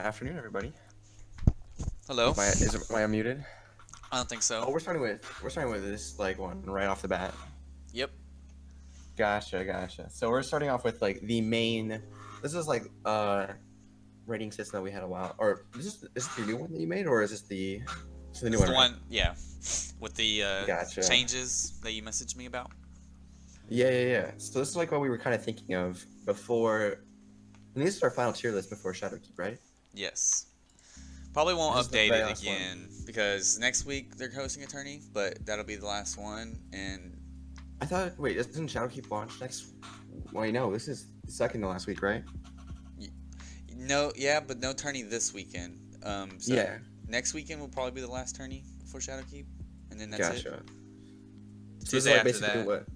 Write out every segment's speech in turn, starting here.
afternoon, everybody. Hello. Am I unmuted? I don't think so. Oh, we're starting with this like one right off the bat. Yep. Gotcha. So we're starting off with like the main. This is like rating system that we had a while. Or is this the new one that you made, or is the new This is one, the right? one, yeah, with the Gotcha. changes that you messaged me about. Yeah. So this is like what we were kind of thinking of before. And this is our final tier list before Shadowkeep, right? Yes. Probably won't This is the update very it last one. again because next week they're hosting a tourney, but that'll be the last one. And I thought. Wait, doesn't Shadowkeep launch next? Wait, no. This is the second to last week, right? no, yeah, but no tourney this weekend. So Yeah. next weekend will probably be the last tourney for Shadowkeep, and then that's it. Gotcha. So this is Tuesday like after basically that. what.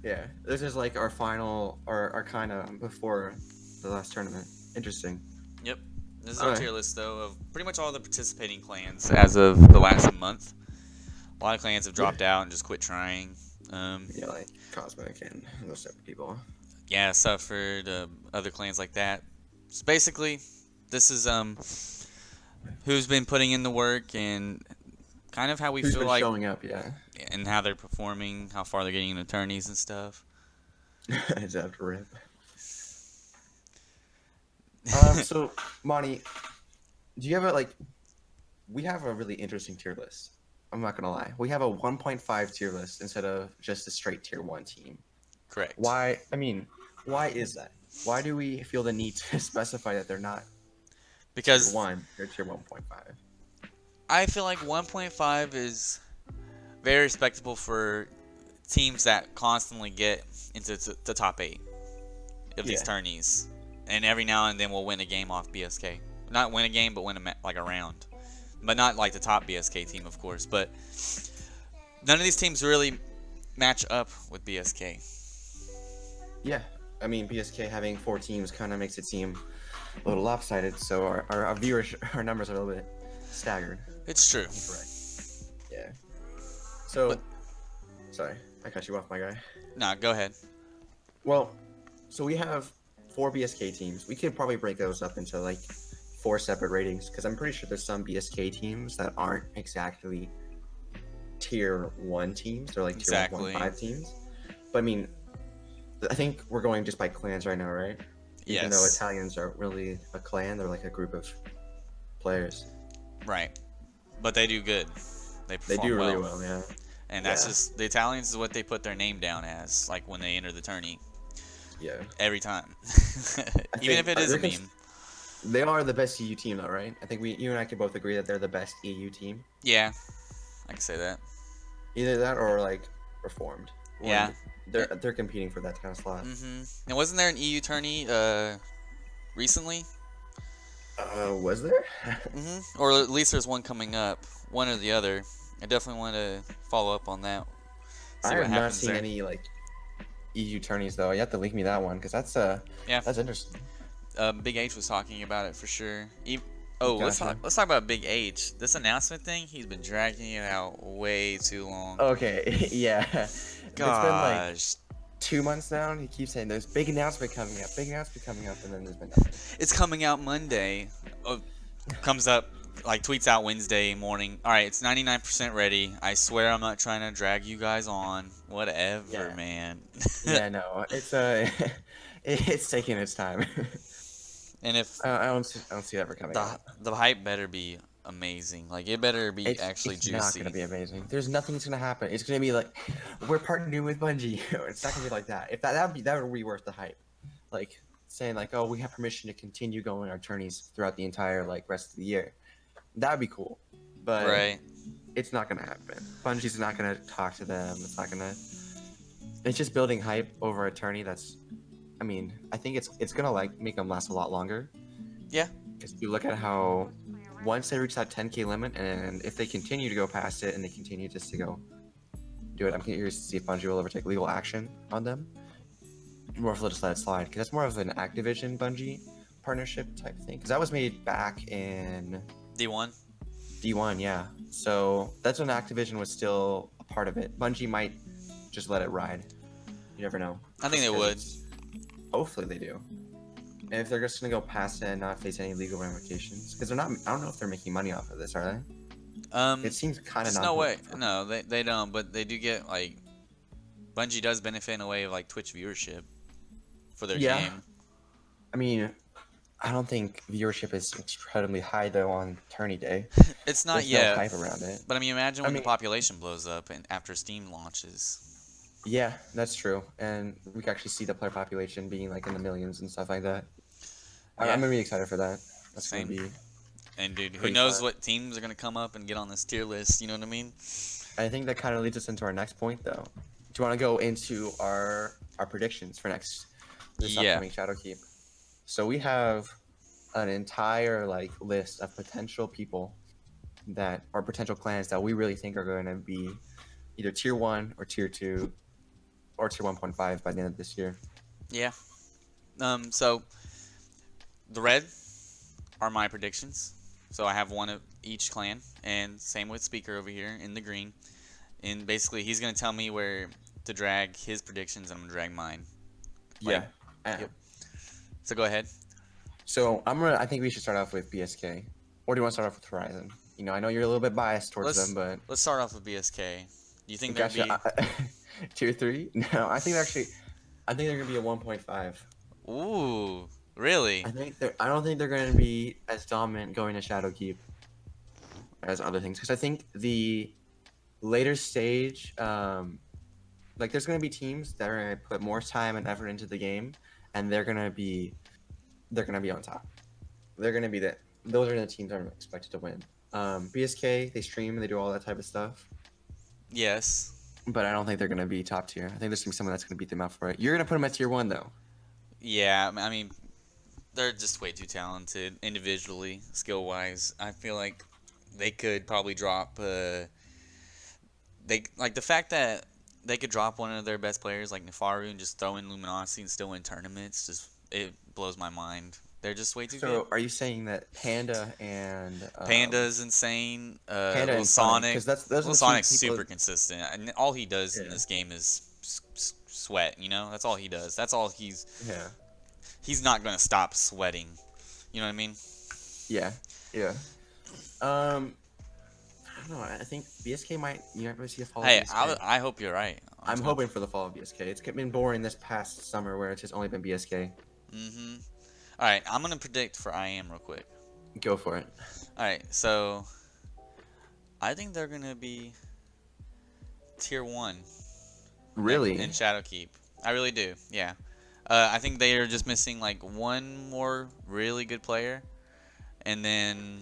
Yeah, this is like our final, our kind of before the last tournament. Interesting. Yep. This is All our right. tier list though of pretty much all the participating clans as of the last month. A lot of clans have Yeah. dropped out and just quit trying. Yeah, like Cosmic and those type of people. Yeah, suffered other clans like that. So basically, this is who's been putting in the work and kind of how we Who's feel been like showing up? Yeah. and how they're performing, how far they're getting in attorneys and stuff. It's after rip. So Monty, do you have a like? We have a really interesting tier list. I'm not gonna lie. We have a 1.5 tier list instead of just a straight tier one team. Correct. Why? I mean, why is that? Why do we feel the need to specify that they're not tier Because one? They're tier 1.5. I feel like 1.5 is very respectable for teams that constantly get into the top 8 of these Yeah. tourneys. And every now and then we'll win a game off BSK. Not win a game, but win like a round. But not like the top BSK team, of course. But none of these teams really match up with BSK. Yeah, I mean, BSK having 4 teams kind of makes it seem a little lopsided, so our viewers, our numbers are a little bit staggered. It's true. Correct. Yeah. So, But sorry, I cut you off, my guy. nah, go ahead. Well, so we have 4 BSK teams. We could probably break those up into like 4 separate ratings, because I'm pretty sure there's some BSK teams that aren't exactly tier 1 teams. They're like tier Exactly. 1.5 teams. But I mean, I think we're going just by clans right now, right? Even though Yes. Italians aren't really a clan, they're like a group of players. Right. But they do good. They They perform do really well. well, yeah. And that's Yeah. just the Italians is what they put their name down as, like when they enter the tourney. Yeah. Every time. I Even think if it is a they're meme. they are the best EU team, though, right? I think you and I can both agree that they're the best EU team. Yeah. I can say that. Either that or like Reformed. Yeah. They're competing for that kind of slot. And wasn't there an EU tourney recently? Was there? Or at least there's one coming up. One or the other. I definitely want to follow up on that. See I what have not happens seen there. any like EU tourneys though. You have to link me that one because that's Yeah. that's interesting. Big H was talking about it for sure. Let's Gotcha. talk about Big H. This announcement thing, he's been dragging it out way too long. Okay, yeah. It's been like Gosh, 2 months now, and he keeps saying there's big announcement coming up, and then there's been nothing. it's coming out Monday. Comes up like tweets out Wednesday morning. All right, it's 99% ready. I swear I'm not trying to drag you guys on. Whatever, Yeah. man. Yeah, no, it's it's taking its time. And if I don't see it ever coming out. the hype better be amazing. Like it better be actually It's not juicy. gonna be amazing. There's nothing that's gonna happen. It's gonna be like we're partnering with Bungie. It's not gonna be like that. If that would be worth the hype. Like saying like, oh, we have permission to continue going our tourneys throughout the entire like rest of the year. That'd be cool. But Right. it's not gonna happen. Bungie's not gonna talk to them. It's not gonna. It's just building hype over a tourney that's. I mean, I think it's gonna like make them last a lot longer. Yeah. Because if you look at how once they reach that 10K limit, and if they continue to go past it, and they continue just to go do it, I'm curious to see if Bungie will ever take legal action on them. More if they'll just let it slide, because that's more of an Activision Bungie partnership type thing. Because that was made back in D1. D1, yeah. So that's when Activision was still a part of it. Bungie might just let it ride. You never know. I think they Just 'cause would. it's- Hopefully they do. And if they're just gonna go past it and not face any legal ramifications, because they're not. I don't know if they're making money off of this, are they? It seems kind of There's not. no way. No, they don't. But they do get like Bungie does benefit in a way of like Twitch viewership for their Yeah. game. I mean, I don't think viewership is incredibly high though on tourney day. It's not There's yet. no hype around it. But I mean, imagine when mean- the population blows up and after Steam launches. Yeah, that's true, and we can actually see the player population being like in the millions and stuff like that. Yeah. I'm gonna be excited for that. That's Same. gonna be. And dude, who Pretty knows fun. what teams are gonna come up and get on this tier list? You know what I mean? I think that kind of leads us into our next point, though. Do you want to go into our predictions for this Yeah. upcoming Shadowkeep? So we have an entire like list of potential people that are potential clans that we really think are going to be either tier 1 or tier 2 or tier 1.5 by the end of this year. Yeah. So the red are my predictions. So I have one of each clan, and same with Speaker over here in the green. And basically, he's gonna tell me where to drag his predictions, and I'm gonna drag mine. Like, Yep. So go ahead. So I think we should start off with BSK, or do you want to start off with Horizon? You know, I know you're a little bit biased towards them, but Let's start off with BSK. Do you think they'll be? gotcha. Tier 3? No, I think they're gonna be a 1.5. Ooh, really? I don't think they're going to be as dominant going to Shadowkeep as other things, because I think the later stage, like there's going to be teams that are going to put more time and effort into the game, and they're going to be on top. They're going to be those are the teams I'm expected to win. BSK, they stream and they do all that type of stuff, Yes. but I don't think they're going to be top tier. I think there's going to be someone that's going to beat them out for it. You're going to put them at tier 1 though. Yeah, I mean, they're just way too talented individually, skill-wise. I feel like they could probably drop. The fact that they could drop one of their best players like Nefaru and just throw in Luminosity and still win tournaments. It blows my mind. They're just way too good. So are you saying that Panda and Panda's insane. Panda Lil and Sonic. because those are Lil the two Sonic's people- super consistent, and all he does in Yeah. this game is sweat. You know, that's all he does. That's all Yeah. He's not gonna stop sweating. You know what I mean? Yeah. I don't know. I think BSK might. You might see a fall. Hey, of BSK. I hope you're right. I'm hoping for the fall of BSK. It's been boring this past summer where it's just only been BSK. Mm-hmm. All right, I'm gonna predict for IAM real quick. Go for it. All right, so I think they're gonna be tier 1 Really? in Shadowkeep. I really do. Yeah. I think they are just missing like one more really good player, and then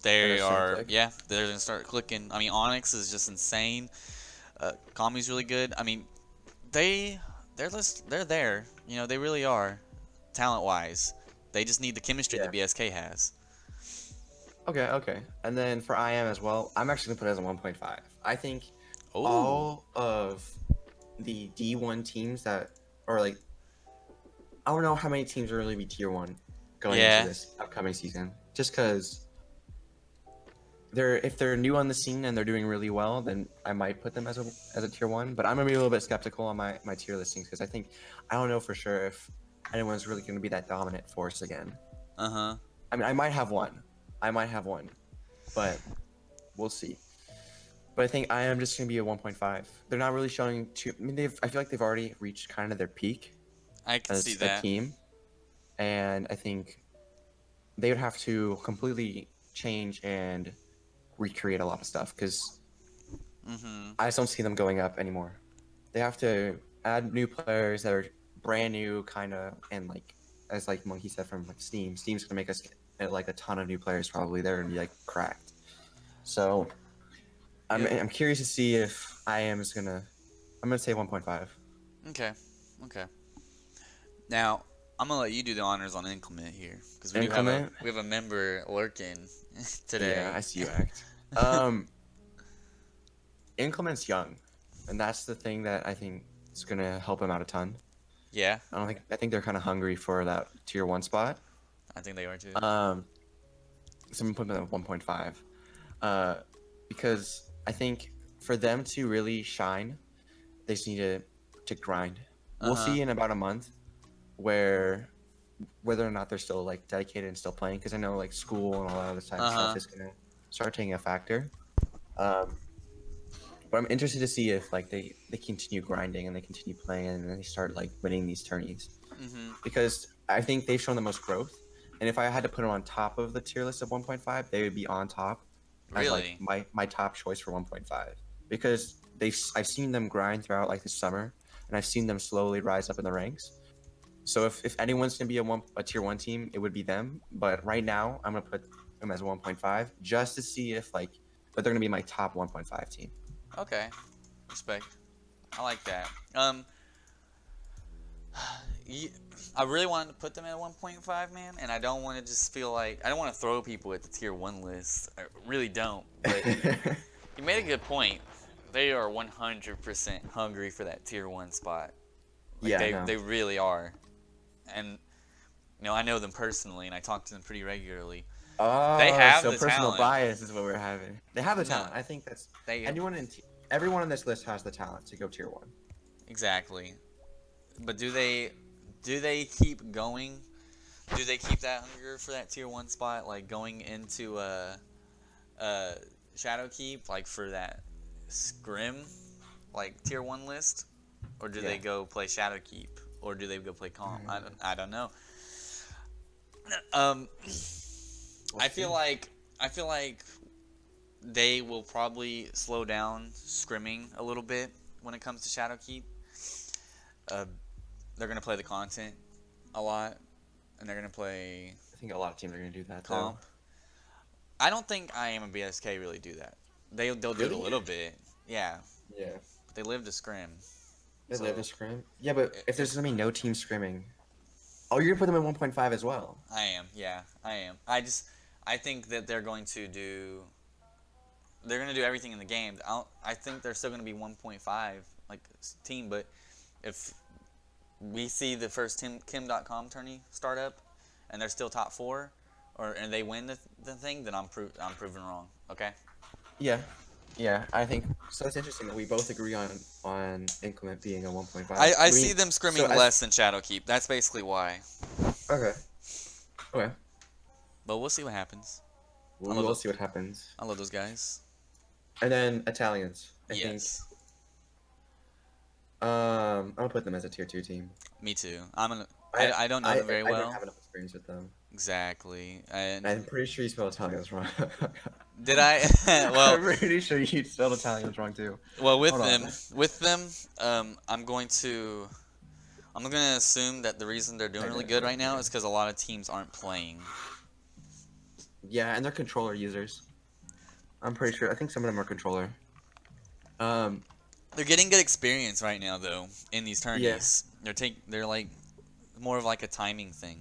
they They're gonna start are. clicking. Yeah, they're gonna start clicking. I mean, Onyx is just insane. Kami's really good. I mean, they're there. You know, they really are, talent-wise. They just need the chemistry that BSK has. Okay. And then for IM as well, I'm actually gonna put it as a 1.5. I think Oh, all of the D1 teams that are like, I don't know how many teams will really be tier 1 going Yeah. into this upcoming season. Just because if they're new on the scene and they're doing really well, then I might put them as a tier 1. But I'm gonna be a little bit skeptical on my tier listings because I don't know for sure if anyone's really gonna be that dominant force again. uh-huh. I mean, I might have one, but we'll see. But I think I am just gonna be a 1.5. They're not really showing too. I mean, I feel like they've already reached kind of their peak I can as see a that. team, and I think they would have to completely change and recreate a lot of stuff because Mm-hmm. I just don't see them going up anymore. They have to add new players that are brand new, kind of, and like as like Monkey said from like Steam. Steam's gonna make us get like a ton of new players. Probably they're gonna be like cracked. So I'm curious to see if I'm gonna say 1.5. Okay. Now, I'm gonna let you do the honors on Inclement here because we have a member lurking today. Yeah, I see you act. Inclement's young, and that's the thing that I think is gonna help him out a ton. Yeah, I think they're kind of hungry for that tier 1 spot. I think they are too. So I'm putting them at 1.5. Because I think for them to really shine, they just need to grind. We'll Uh-huh. see in about a month where whether or not they're still like dedicated and still playing, because I know like school and all that other type of Uh huh. stuff is gonna start taking a factor. Um, but I'm interested to see if like they continue grinding and they continue playing and then they start like winning these tourneys, Mhm. because I think they've shown the most growth. And if I had to put them on top of the tier list of 1.5, they would be on top as like Really? my top choice for 1.5, because I've seen them grind throughout like the summer, and I've seen them slowly rise up in the ranks. So if anyone's gonna be a tier one team, it would be them. But right now, I'm gonna put them as 1.5 just to see if like, but they're gonna be my top 1.5 team. Okay. Respect. I like that. Ye- I really wanted to put them at 1.5, man, and I don't want to just feel like I don't want to throw people at the tier 1 list. I really don't. But you made a good point. They are 100% hungry for that tier 1 spot. Like Yeah, they no. they really are. And I know them personally and I talk to them pretty regularly. They Oh, have so the personal talent. bias is what we're having. They have the No, talent. I think that's they everyone on this list has the talent to go tier one. exactly. But do they keep going? Do they keep that hunger for that tier 1 spot like going into Shadowkeep, like for that scrim like tier 1 list, or do they Yeah. go play Shadowkeep, or do they go play Comp? I don't know. We'll I feel see. like they will probably slow down scrimming a little bit when it comes to Shadowkeep. Uh, they're gonna play the content a lot, and they're gonna play I think a lot of teams are gonna do that though. Comp. I don't think I am and BSK really do that. They'll do it a Really? little bit, yeah. Yeah. But they live to scrim, They live to so scrim. Yeah, but if there's gonna be no team scrimming, oh, you're gonna put them at 1.5 as well. I am. Yeah, I am. I think that they're gonna do everything in the game. I think they're still gonna be 1.5 like team, but if we see the first Kim.com tourney start up and they're still top 4 and they win the thing, then I'm proven wrong. Okay. Yeah. Yeah, I think so. It's interesting that we both agree on Inclement being a 1.5. I mean, see them so scrimming as less than Shadowkeep. That's basically why. okay, okay, But we'll see what happens. we I love will it. see what happens. I love those guys. And then Italians, I think. Yes. I'm gonna put them as a tier two team. Me too. I don't know them very I don't well. have enough experience with them. Exactly. And I'm pretty sure you spelled Italians wrong. did I? I'm well, pretty sure you spelled Italians wrong too. with Hold on. them, I'm going to assume that the reason they're doing really good right now is because a lot of teams aren't playing. Yeah, and they're controller users. I'm pretty sure. I think some of them are controller. Um, They're getting good experience right now though in these Yeah. tourneys. They're like more of like a timing thing.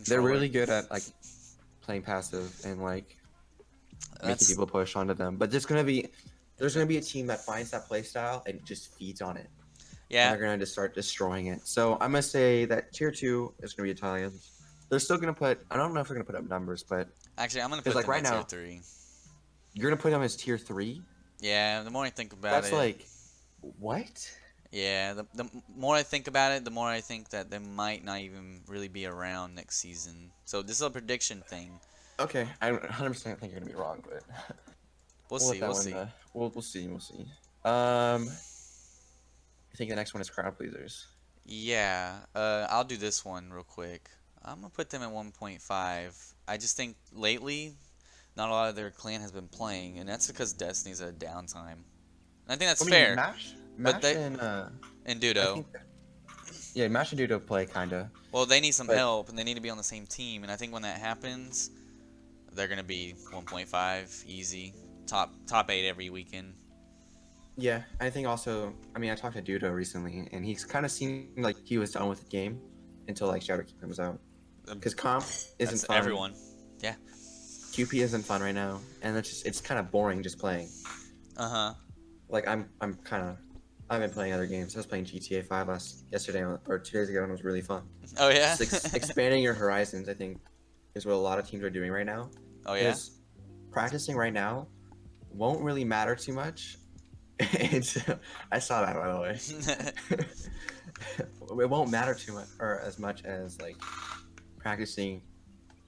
they're Controller. really good at like playing passive and like making That's people push onto them. But there's gonna be a team that finds that play style and just feeds on it. And yeah. they're gonna just start destroying it. So I'm gonna say that tier two is gonna be Italians. They're still gonna put. I don't know if they're gonna put up numbers, but Actually, I'm gonna 'cause, put like, them right at tier now- 3. you're gonna put them as tier three. Yeah. The more I think about That's it, like, what? yeah. The more I think about it, the more I think that they might not even really be around next season. So this is a prediction thing. Okay, I 100% think you're gonna be wrong, but We'll let see. that We'll one, see. We'll see. We'll see. I think the next one is crowd pleasers. Yeah, I'll do this one real quick. I'm gonna put them at 1.5. I just think lately, not a lot of their clan has been playing, and that's because Destiny's at a downtime. And I think that's I mean, fair. Mash but they- and And I Dudo, think yeah, Mash and Dudo play kinda. well, they need some but- help, and they need to be on the same team. And I think when that happens, they're gonna be 1.5 easy, top 8 every weekend. Yeah, I think also. I mean, I talked to Dudo recently, and he's kind of seemed like he was done with the game until like Shadowkeep comes out. Because comp isn't That's fun. everyone. QP isn't fun right now, and it's kind of boring just playing. Uh huh. Like I've been playing other games. I was playing GTA 5 yesterday or 2 days ago, and it was really fun. Oh yeah. Just expanding your horizons, I think, is what a lot of teams are doing right now. Oh yeah. 'Cause practicing right now won't really matter too much. I saw that, by the way. it won't matter too much or as much as like practicing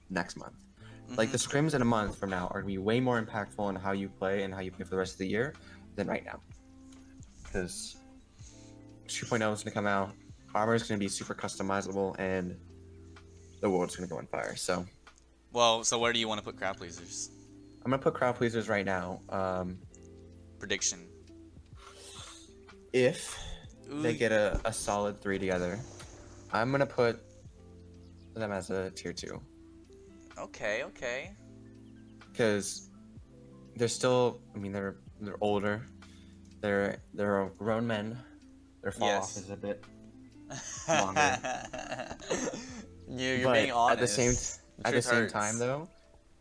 next month. Like the scrims in a month from now are gonna be way more impactful on how you play and how you play for the rest of the year than right now. Because 2.0 is gonna come out, armor is gonna be super customizable, and the world's gonna go on fire. So Well, so where do you want to put crowd pleasers? I'm gonna put crowd pleasers right now. Prediction. If they Ooh. get a solid 3 together, I'm gonna put them as a tier 2. Okay, okay. Because they're still, I mean, they're older, they're grown men. Their fall off Yes. is a bit longer. You're But being honest. at the same The truth same hurts. time though,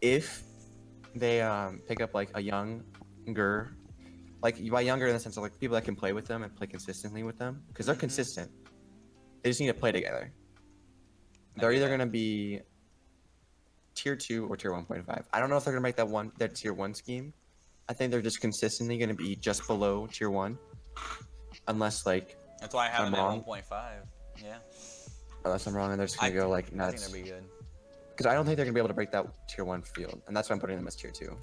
if they pick up like a younger, like by younger in the sense of like people that can play with them and play consistently with them, because they're Mhm. consistent. They just need to play together. They're get either that. gonna be tier 2 or tier 1.5. I don't know if they're gonna make that tier 1 scheme. I think they're just consistently gonna be just below tier 1, unless like That's why I have I'm them at wrong. 1.5. Yeah. unless I'm wrong and they're just gonna go like I think nuts. that'd be good. Because I don't think they're gonna be able to break that tier 1 field, and that's why I'm putting them as tier 2.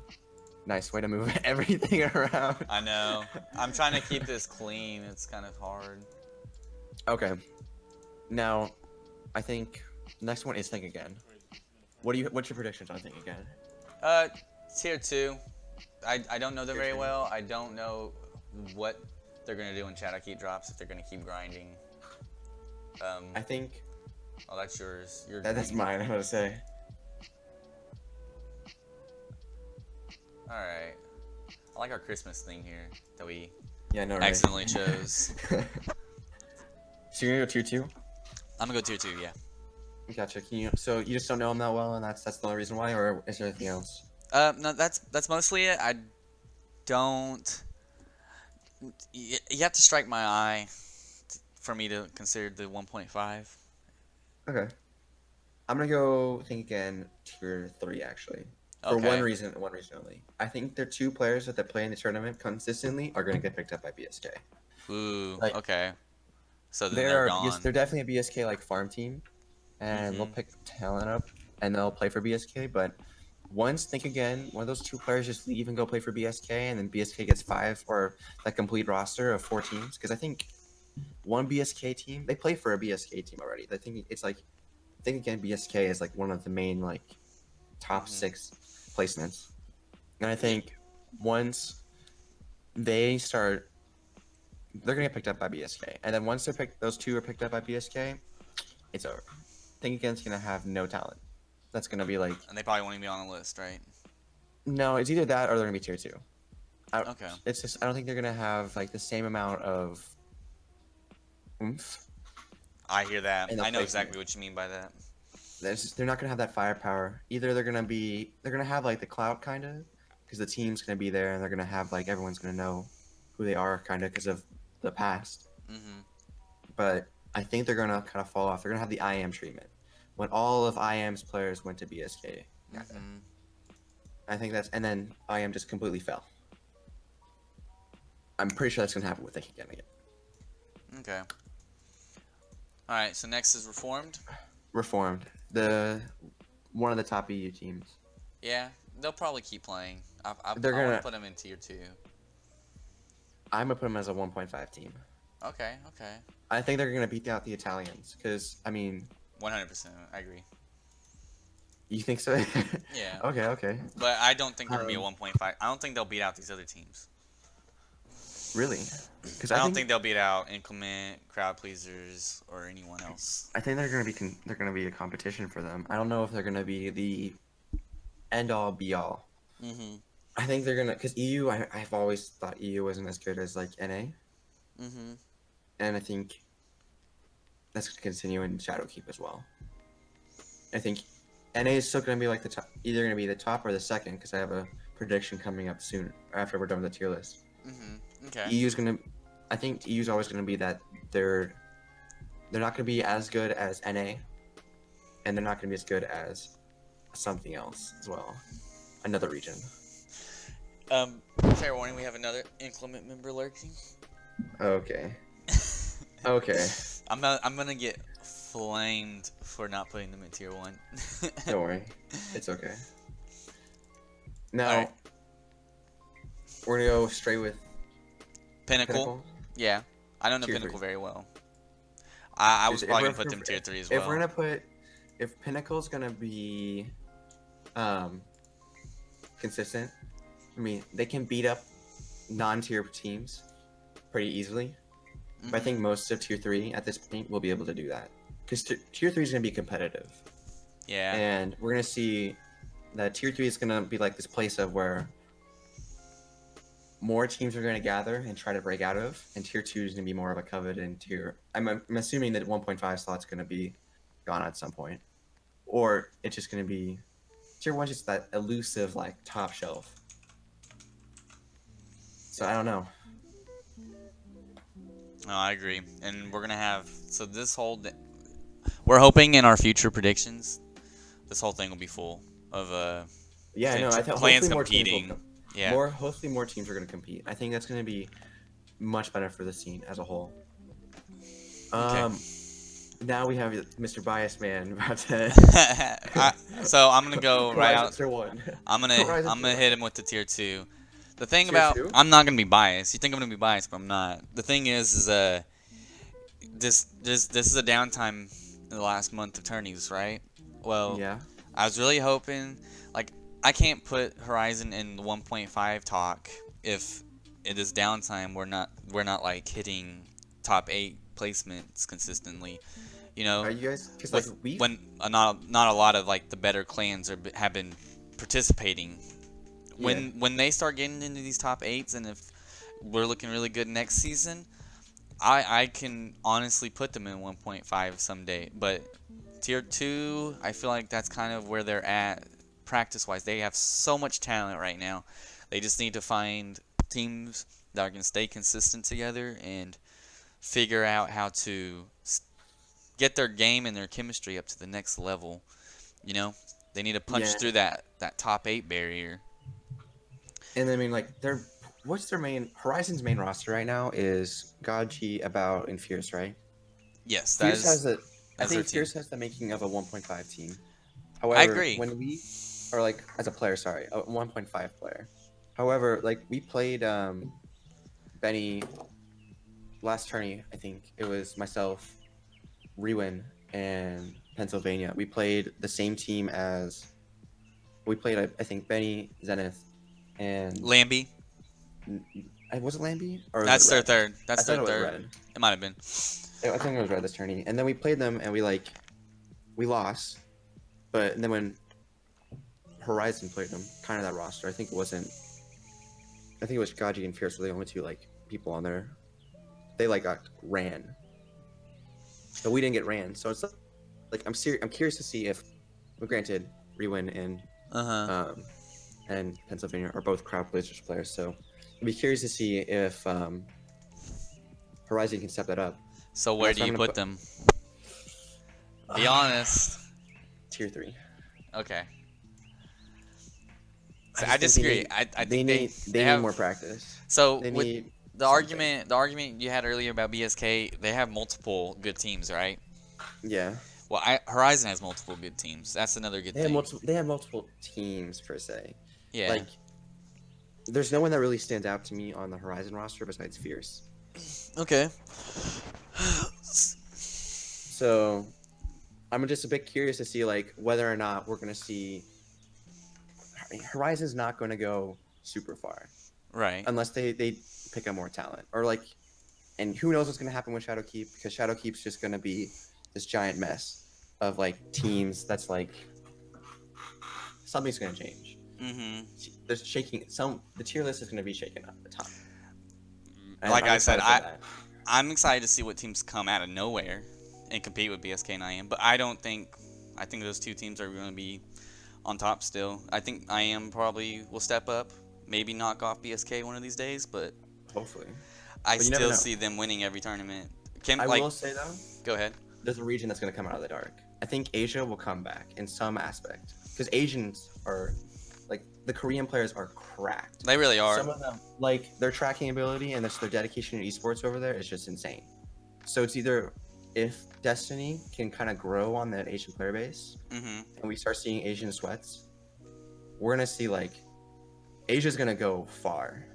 Nice way to move everything around. I know. I'm trying to keep this clean. It's kind of hard. Okay. Now, I think next one is Think Again. What's your predictions on Think Again? Tier 2. I don't know them Tier very 2. well. I don't know what they're gonna do when Shadowkeep drops. If they're gonna keep grinding. I think Oh, that's yours. that's mine. I'm gonna say. All right. I like our Christmas theme here that we Yeah, no, right. accidentally chose. So you're gonna go tier 2? I'm gonna go tier 2. Yeah. Gotcha. So you just don't know them that well, and that's the only reason why, or is there anything else? No, that's mostly it. I don't. You have to strike my eye for me to consider the 1.5. Okay. I'm gonna go Think Again tier 3 actually. For Okay. one reason only. I think their 2 players that play in the tournament consistently are gonna get picked up by BSK. Ooh. Like, okay. So then they're gone. They're definitely a BSK like farm team, and they'll pick talent up and they'll play for BSK. But once Think Again, one of those 2 players just leave and go play for BSK, and then BSK gets 5 or that complete roster of 4 teams. Because I think one BSK team, they play for a BSK team already. I think it's like Think Again BSK is like one of the main like top 6 placements. And I think once they start, they're gonna get picked up by BSK, and then once those 2 are picked up by BSK, it's over. Think Again's gonna have no talent. That's gonna be like, And they probably won't even be on the list, right? no, it's either that or they're gonna be tier 2. Okay. It's just I don't think they're gonna have like the same amount of oomph. I hear that. And I know they'll exactly play what you mean by that. They're not gonna have that firepower. Either they're gonna have like the clout kind of, because the team's gonna be there and they're gonna have like everyone's gonna know who they are kind of because of the past. But I think they're gonna kind of fall off. They're gonna have the IM treatment when all of IM's players went to BSK. I think and then IM just completely fell. I'm pretty sure that's gonna happen with Think Again. Okay. All right. So next is Reformed. Reformed, one of the top EU teams. Yeah, they'll probably keep playing. I They're want gonna- to put them in tier 2. I'm gonna put them as a 1.5 team. Okay. Okay. I think they're gonna beat out the Italians because I mean, 100%. I agree. you think so? Yeah. Okay. But I don't think they're gonna be a 1.5. I don't think they'll beat out these other teams. Really? Because I don't think they'll beat out Inclement, Crowd Pleasers, or anyone else. I think they're gonna be a competition for them. I don't know if they're gonna be the end all be all. I think they're gonna, because EU. I've always thought EU wasn't as good as like NA, and I think that's gonna continue in Shadowkeep as well. I think NA is still gonna be like the top, either gonna be the top or the second, because I have a prediction coming up soon after we're done with the tier list. Okay. EU's gonna, I think EU's always gonna be that they're not gonna be as good as NA, and they're not gonna be as good as something else as well, another region. Fair warning, we have another Inclement member lurking. Okay. Okay. I'm gonna get flamed for not putting them in tier 1. Don't worry, it's okay. Now Alright. we're gonna go straight with Pinnacle. Pinnacle. Yeah, I don't know Tier Pinnacle 3. very well. I was If probably we're- gonna put them if- tier 3 as If well. we're gonna put, if Pinnacle's gonna be, consistent, I mean they can beat up non-tier teams pretty easily. But I Mhm. think most of tier 3 at this point will be able to do that because tier 3 is gonna be competitive, Yeah. and we're gonna see that tier 3 is gonna be like this place of where more teams are gonna gather and try to break out of, and tier 2 is gonna be more of a coveted tier. I'm assuming that 1.5 slot's gonna be gone at some point, or it's just gonna be tier 1's just that elusive like top shelf. So I don't know. No, I agree. And we're gonna have we're hoping in our future predictions, this whole thing will be full of Yeah, no, I think plans hopefully more teams competing. will come. Yeah. Hopefully more teams are going to compete. I think that's going to be much better for the scene as a whole. Okay. Now we have Mr. Bias Man about to. So I'm gonna go right out. Tier 1. I'm Horizon gonna tier hit him with the tier 2. The thing Tier about 2? I'm not gonna be biased. You think I'm gonna be biased, but I'm not. The thing is this is a downtime in the last month of tourneys, right? Well, Yeah. I was really hoping, like, I can't put Horizon in the 1.5 talk if it is downtime. We're not like hitting top 8 placements consistently. You know, Are you guys just like we? when not a lot of like the better clans have been participating. When they start getting into these top 8s, and if we're looking really good next season, I can honestly put them in 1.5 someday. But tier 2, I feel like that's kind of where they're at practice wise. They have so much talent right now. They just need to find teams that are going to stay consistent together and figure out how to get their game and their chemistry up to the next level. You know, they need to punch Yeah. through that top 8 barrier. And I mean, like, what's their Horizon's main roster right now is Gaji, About, and Fierce, right? Yes, that Fierce has is. the. I that's their think team. Fierce has the making of a 1.5 team. However, agree. when we, or like as a player, sorry, a 1.5 player. However, like we played Benny last tourney. I think it was myself, Rewin, and Pennsylvania. We played the same team as. We played, I think, Benny, Zenith, and Lambie. was it Lambie? Or was That's it their Red? third. That's I their thought it was third. Red. It might have been. I think it was Red this tourney, and then we played them, and we lost, but then when Horizon played them, kind of that roster, I think it was Gaji and Fierce were the only two like people on there. They like got ran, but we didn't get ran. So it's like I'm curious to see if, well, granted, Rewin and Pennsylvania are both Crowd Blazers players, so I'd be curious to see if Horizon can step that up. So where That's do what you I'm gonna put them? Be honest. Tier 3. Okay. I I just think disagree. I they think need they have more practice. So They with need the something. argument you had earlier about BSK, they have multiple good teams, right? Yeah. Well, Horizon has multiple good teams. That's another good They have thing. They have multiple teams per se. Yeah. Like, there's no one that really stands out to me on the Horizon roster besides Fierce. Okay. So, I'm just a bit curious to see like whether or not we're gonna see. Horizon's not going to go super far Right. unless they pick up more talent, or like, and who knows what's gonna happen with Shadowkeep, because Shadowkeep's just gonna be this giant mess of like teams. That's like something's gonna change. Mm-hmm. There's shaking. The tier list is gonna be shaken up a ton. And Like I'm I said, excited for that. I'm excited to see what teams come out of nowhere and compete with BSK and IM. But I think those two teams are going to be on top still. I think IM probably will step up, maybe knock off BSK one of these days. But Hopefully. I But you never still know. see them winning every tournament. I will say though, Go ahead. there's a region that's gonna come out of the dark. I think Asia will come back in some aspect because Asians are like the Korean players are cracked. They really are. Some of them, like their tracking ability and their dedication to esports over there is just insane. So it's either if Destiny can kind of grow on that Asian player base, Mm-hmm. and we start seeing Asian sweats, we're gonna see like Asia's gonna go far,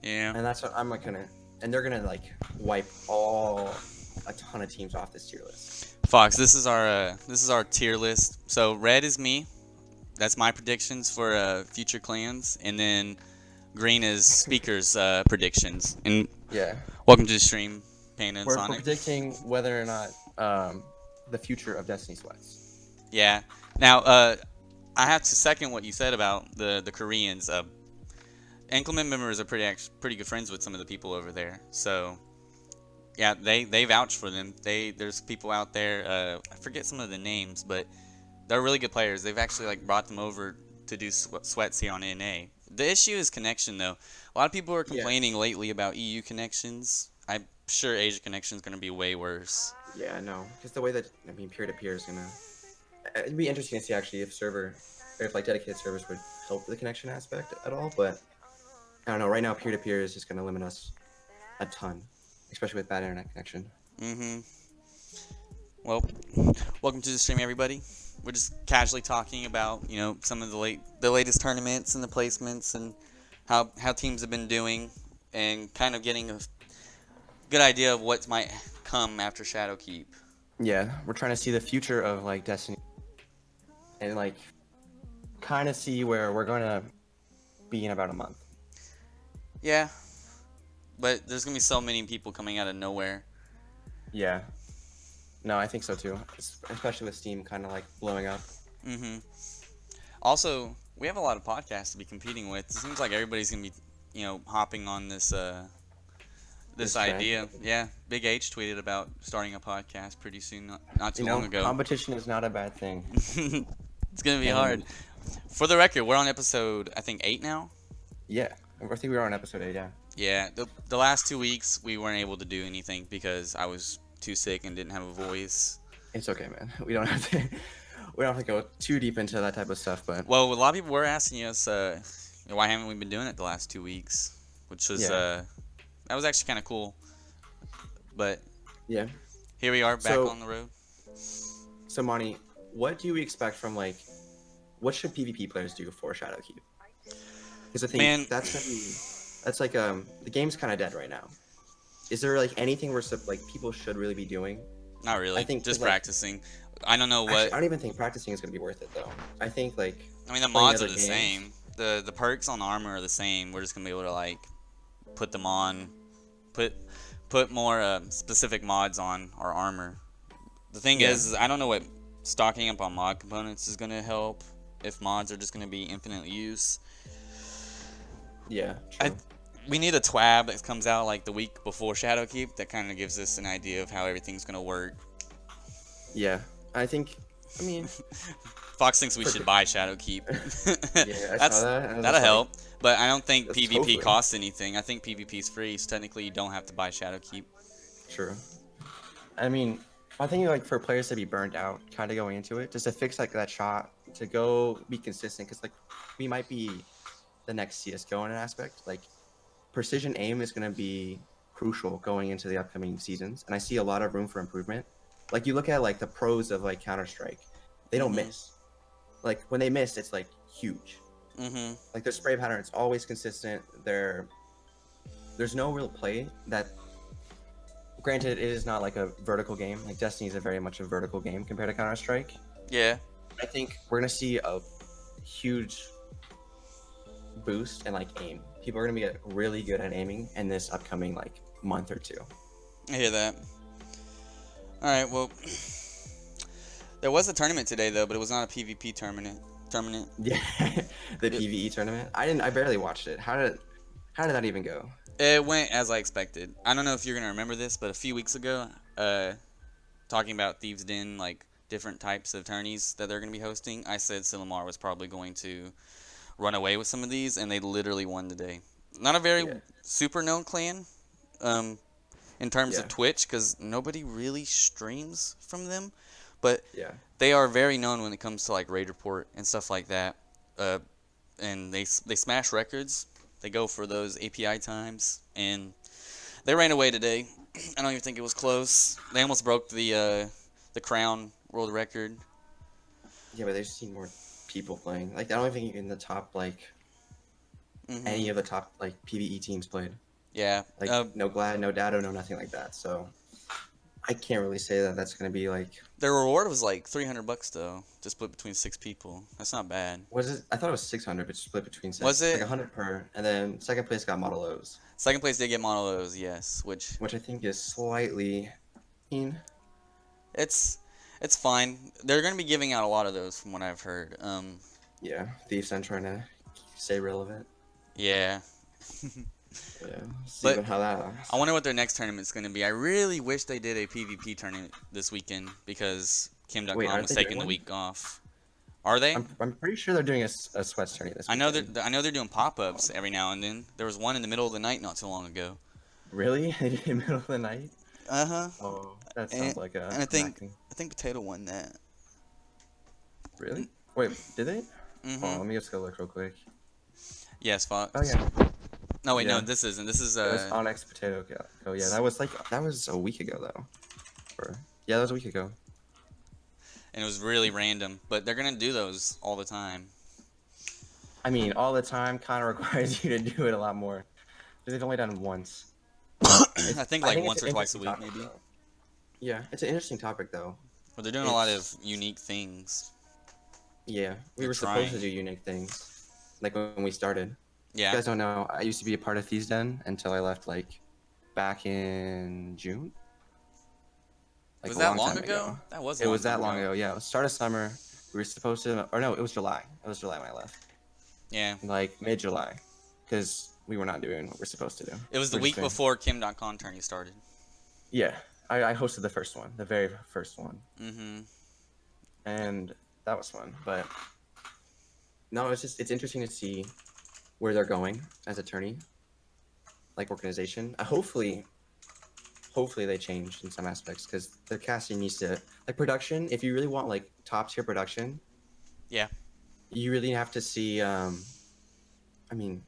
Yeah. and that's what I'm like gonna, and they're gonna like wipe a ton of teams off this tier list. Fox, this is our tier list. So red is me. That's my predictions for future clans, and then green is speakers predictions. And Yeah, welcome to the stream, Panda and we're Sonic. predicting whether or not the future of Destiny sweats. Yeah. Now, I have to second what you said about the Koreans. Inclement members are pretty good friends with some of the people over there. So, yeah, they vouch for them. There's people out there. I forget some of the names, but they're really good players. They've actually like brought them over to do sweats here on NA. The issue is connection, though. A lot of people are complaining lately about EU connections. I'm sure Asia connection is going to be way worse. Yeah, no, because the way that peer-to-peer is gonna, it'd be interesting to see actually if like dedicated servers would help the connection aspect at all. But I don't know. Right now, peer-to-peer is just gonna limit us a ton, especially with bad internet connection. Mm-hmm. Well, welcome to the stream, everybody. We're just casually talking about, some of the latest tournaments and the placements and how teams have been doing, and kind of getting a good idea of what might come after Shadowkeep. Yeah, we're trying to see the future of like Destiny, and like kind of see where we're gonna be in about a month. Yeah, but there's gonna be so many people coming out of nowhere. Yeah. No, I think so too. Especially with Steam kind of like blowing up. Mm-hmm. Also, we have a lot of podcasts to be competing with. It seems like everybody's gonna be, hopping on this This idea. trend. Yeah, Big H tweeted about starting a podcast pretty soon, not too long ago. Competition is not a bad thing. It's gonna be hard. For the record, we're on episode, I think, 8 now. Yeah, I think we were on episode 8. Yeah. Yeah, the last 2 weeks we weren't able to do anything because I was too sick and didn't have a voice. It's okay, man. We don't have to go too deep into that type of stuff, but Well, a lot of people were asking us, why haven't we been doing it the last 2 weeks? Which was that was actually kind of cool. But yeah. here we are back on the road. So Monty, what do we expect from what should PvP players do for Shadowkeep? Because I think that's like the game's kind of dead right now. Is there like anything where people should really be doing? Not really. I think just practicing. I don't know what. Actually, I don't even think practicing is gonna be worth it though. I think the mods are the same. The perks on armor are the same. We're just gonna be able to put them on, put more specific mods on our armor. The thing is I don't know what stocking up on mod components is gonna help. If mods are just gonna be infinite use. Yeah. True. We need a TWAB that comes out the week before Shadowkeep that kind of gives us an idea of how everything's gonna work. Yeah, I mean, Fox thinks we should buy Shadowkeep. Yeah, I saw that. That'll help, but I don't think PvP hopefully costs anything. I think PvP is free, so technically you don't have to buy Shadowkeep. True. I mean, I think for players to be burned out, kind of going into it, just to fix that shot, to go be consistent, because we might be the next CS:GO in an aspect. Precision aim is going to be crucial going into the upcoming seasons, and I see a lot of room for improvement. You look at the pros of Counter-Strike, they don't miss. When they miss, it's huge. Mm-hmm. Their spray pattern, it's always consistent. There's no real play that. Granted, it is not a vertical game. Destiny is very much a vertical game compared to Counter-Strike. Yeah. I think we're gonna see a huge boost in aim. People are gonna be really good at aiming in this upcoming month or two. I hear that. All right, well, there was a tournament today though, but it was not a PvP tournament. Yeah, the PvE tournament. I barely watched it. How did that even go? It went as I expected. I don't know if you're gonna remember this, but a few weeks ago, talking about Thieves Den, different types of tourneys that they're gonna be hosting, I said Silumar was probably going to run away with some of these, and they literally won today. Not a very super known clan, in terms of Twitch, because nobody really streams from them, but they are very known when it comes to raid report and stuff like that. And they smash records. They go for those API times, and they ran away today. I don't even think it was close. They almost broke the Crown world record. Yeah, but they've seen more people playing. Like I don't think even the top like any Hmm. of the top like PvE teams played. Yeah. Like no Glad, no Dado, no nothing like that. So I can't really say that that's gonna be like. Their reward was like $300 though, to split between 6 people. That's not bad. Was it? I thought it was 600, but split between Was six. It's like it? 100 per, and then second place got Model O's, Second place did get Monolos, yes, which which I think is slightly mean. it's it's fine. They're going to be giving out a lot of those from what I've heard. Yeah, Thieves are trying to stay relevant. Yeah. Yeah, see But what- how that. I wonder what their next tournament's going to be. I really wish they did a PvP tournament this weekend because Kim.com Wait, aren't was they taking doing the one? week off. Are they? I'm pretty sure they're doing a sweats tourney this I know weekend. they're doing pop-ups every now and then. There was one in the middle of the night not too long ago. Really? In the middle of the night? Uh-huh. Oh, that And- sounds like a. and I think- acting. I think Potato won that. Really? Wait, did they? Mhm. Oh, let me just go look real quick. Yes, Fox. Oh yeah, No, wait, no, Yeah. this isn't. This is it was Onyx Potato. Oh yeah, that was a week ago though. Yeah, that was a week ago. and it was really random, but they're gonna do those all the time. I mean, all the time kind of requires you to do it a lot more. But they've only done once. I think like it's once an or twice a interesting week, topic, maybe. though. Yeah, it's an interesting topic though. But they're doing a lot of unique things. Yeah, we They're were supposed to trying. do unique things, like when we started. You Yeah. guys don't know, I used to be a part of Thieves Den until I left like back in June. Like Was a that long long time ago? That was. It was that long ago. Yeah, it was start of summer. We were supposed to, or no, it was July. It was July when I left, Yeah. like mid-July, because we were not doing what we're supposed to do. It was the We're week just doing- before Kim.com tourney started. Yeah, I hosted the first one, the very first one, Mm-hmm. and that was fun. But no, it's interesting to see where they're going as a tourney, like organization. Hopefully they change in some aspects because their casting needs to like production. If you really want like top tier production, Yeah. you really have to see. I mean,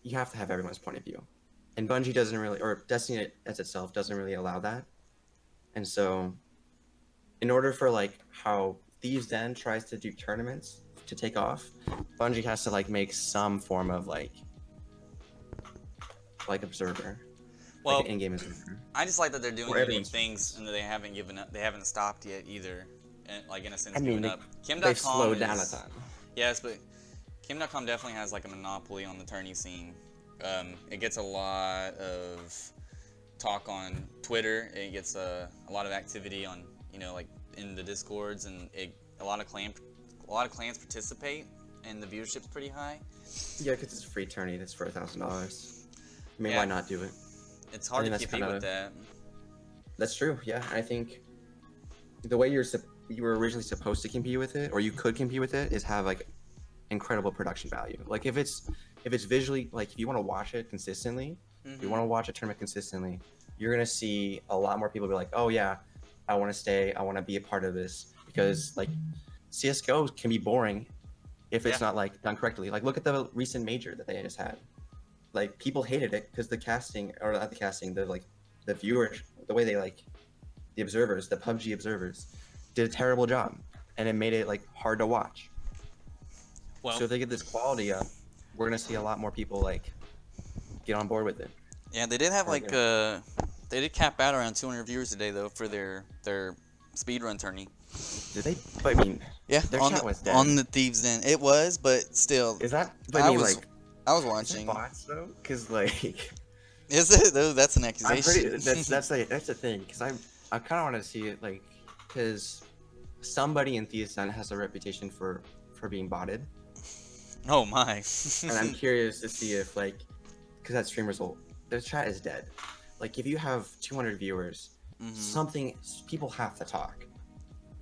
you have to have everyone's point of view, and Bungie doesn't really, or Destiny as itself doesn't really allow that. And so, in order for like how Thieves Den tries to do tournaments to take off, Bungie has to like make some form of like observer, Well, like an in-game observer. I just like that they're doing For unique everyone's things and that they haven't given up. They haven't stopped yet either. And, like in a sense, I mean, given up. Kim.com They've slowed down a is- ton. Yes, but Kim.com definitely has like a monopoly on the tourney scene. It gets a lot of talk on Twitter. It gets a lot of activity on like in the discords, and a lot of clans participate, and the viewership's pretty high. Yeah, because it's a free tourney that's for $1,000. I mean, Yeah. why not do it? It's hard to think that's compete with kinda- that. That's true. Yeah, I think the way you were originally supposed to compete with it, or you could compete with it, is have like incredible production value. Like if it's visually, like if you want to watch it consistently, if you Mhm. want to watch a tournament consistently, you're gonna see a lot more people be like, oh yeah, I want to stay, I want to be a part of this, because like CS:GO can be boring if it's Yeah. not like done correctly. Like look at the recent major that they just had. Like people hated it because the casting, or not the casting, the viewers, the way they like the observers, the PUBG observers, did a terrible job, and it made it like hard to watch. Well, So if they get this quality up, we're gonna see a lot more people like get on board with it. yeah, they did have Or, like they did cap out around 200 viewers today though for their speedrun tourney. Did they? But I mean, Yeah, Their on chat the, was dead. on the Thieves Den. It was, but still, is that? But I I mean, was like, I was is it watching. bots though? Because like, Is it? Though? That's an I'm accusation. pretty. That's the thing. Because I kind of want to see it like, because somebody in Thieves Den has a reputation for being botted, Oh my. and I'm curious to see if like, because that streamer's old, their chat is dead. Like if you have 200 viewers, Mhm. people have to talk.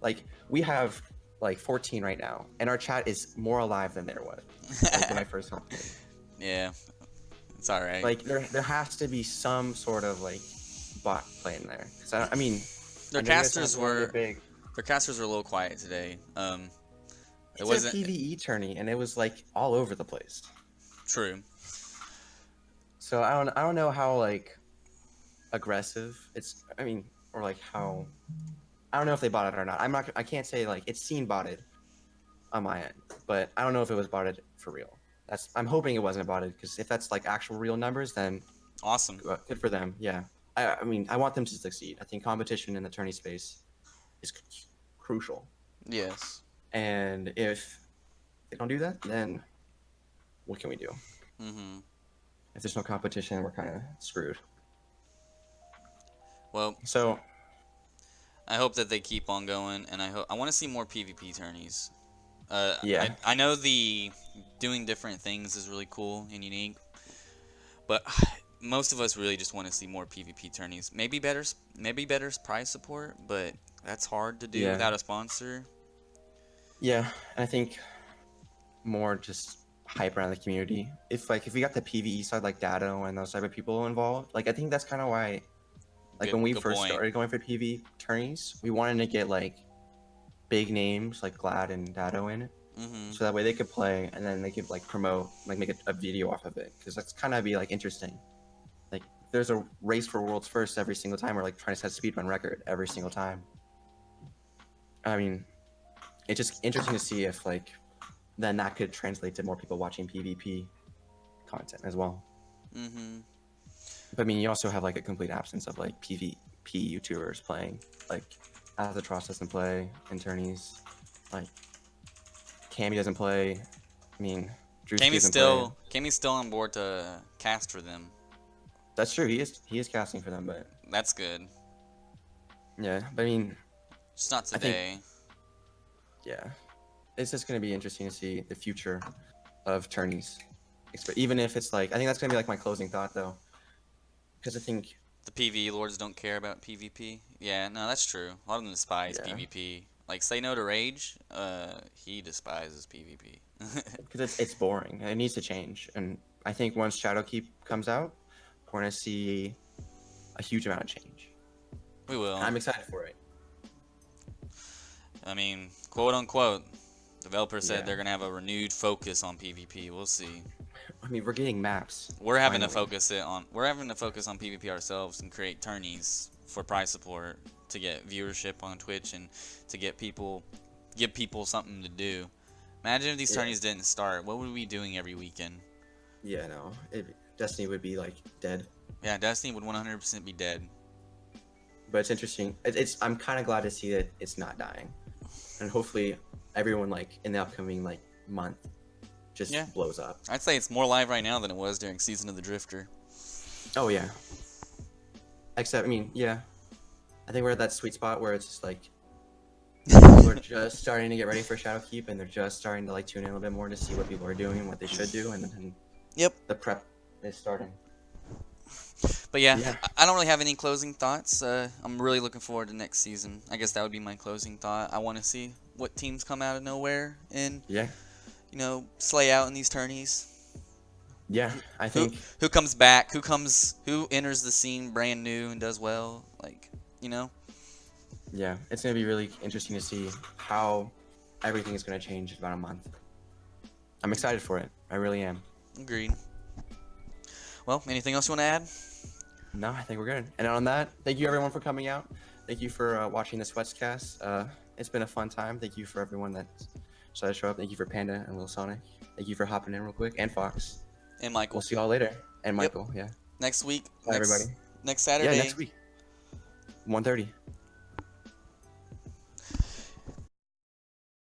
Like we have like 14 right now, and our chat is more alive than there was like when I first hopped in. Yeah, it's all right. Like there has to be some sort of like bot playing there. 'Cause I mean, their I know you guys casters have one of the were big. a little quiet today. It It's wasn't a PVE tourney, and it was like all over the place. true. So I don't know how like aggressive. I mean, or like how, I don't know if they bought it or not. I can't say like it's seen botted on my end, but I don't know if it was botted for real. I'm hoping it wasn't botted, because if that's like actual real numbers, then Awesome. good for them. Yeah. I mean, I want them to succeed. I think competition in the tourney space is crucial. Yes. And if they don't do that, then what can we do? Mm-hmm. If there's no competition, we're kind of screwed. Well, So I hope that they keep on going, and I want to see more PvP tourneys. Yeah. I know the doing different things is really cool and unique, but most of us really just want to see more PvP tourneys. Maybe better prize support, but that's hard to do Yeah. without a sponsor. Yeah, and I think more just hype around the community. If we got the PvE side, like Dado and those type of people involved, like I think that's kind of why, like when we Good first point. started going for PvE tourneys, we wanted to get like big names like Glad and Dado in it, Mm-hmm. so that way they could play and then they could like promote, like make a video off of it, because that's kind of be like interesting. Like there's a race for world's first every single time. We're like trying to set a speedrun record every single time. I mean, it's just interesting to see if like then that could translate to more people watching PvP content as well. Mm-hmm. But I mean, you also have like a complete absence of like PvP YouTubers playing. Like Azatros doesn't play in tourneys. Like Cammy doesn't play. I mean, Drewski doesn't play. Cammy's still on board to cast for them. That's true. He is casting for them, but That's good. yeah. But I mean, Just not I think- today. yeah, it's just gonna be interesting to see the future of tourneys. Even if it's like, I think that's gonna be like my closing thought though, because I think The PvE lords don't care about PvP. Yeah, no, that's true. A lot of them despise Yeah. PvP. Like Say No to Rage, he despises PvP. because it's boring and it needs to change. And I think once Shadowkeep comes out, we're gonna see a huge amount of change. We will. And I'm excited for it. I mean, quote unquote, developer said Yeah. they're gonna have a renewed focus on PvP. We'll see. I mean, we're getting maps. We're having to Finally. focus on PvP ourselves and create tourneys for prize support to get viewership on Twitch and to give people something to do. Imagine if these Yeah. tourneys didn't start. What would we be doing every weekend? Yeah, no, Destiny would be like dead. Yeah, Destiny would 100% be dead. But it's interesting. I'm kind of glad to see that it's not dying, and hopefully everyone like in the upcoming like month just Yeah. blows up. I'd say it's more live right now than it was during Season of the Drifter. Oh yeah. Except, I mean, yeah, I think we're at that sweet spot where it's just like people are just starting to get ready for Shadowkeep, and they're just starting to like tune in a little bit more to see what people are doing and what they should do, and then Yep. the prep is starting. But yeah, Yeah. I don't really have any closing thoughts. I'm really looking forward to next season. I guess that would be my closing thought. I want to see what teams come out of nowhere and, Yeah, slay out in these tourneys. yeah, I think Who comes back? Who enters the scene brand new and does well? yeah, it's gonna be really interesting to see how everything is gonna change in about a month. I'm excited for it. I really am. Agreed. Well, anything else you want to add? No, I think we're good. And on that, thank you everyone for coming out. Thank you for watching the Sweatscast. It's been a fun time. Thank you for everyone that decided to show up. Thank you for Panda and Lil Sonic. Thank you for hopping in real quick, and Fox. And Michael. We'll see you all later. And Yep. Michael, yeah. Next week. Bye, everybody. Next Saturday. Yeah, next week. 1:30.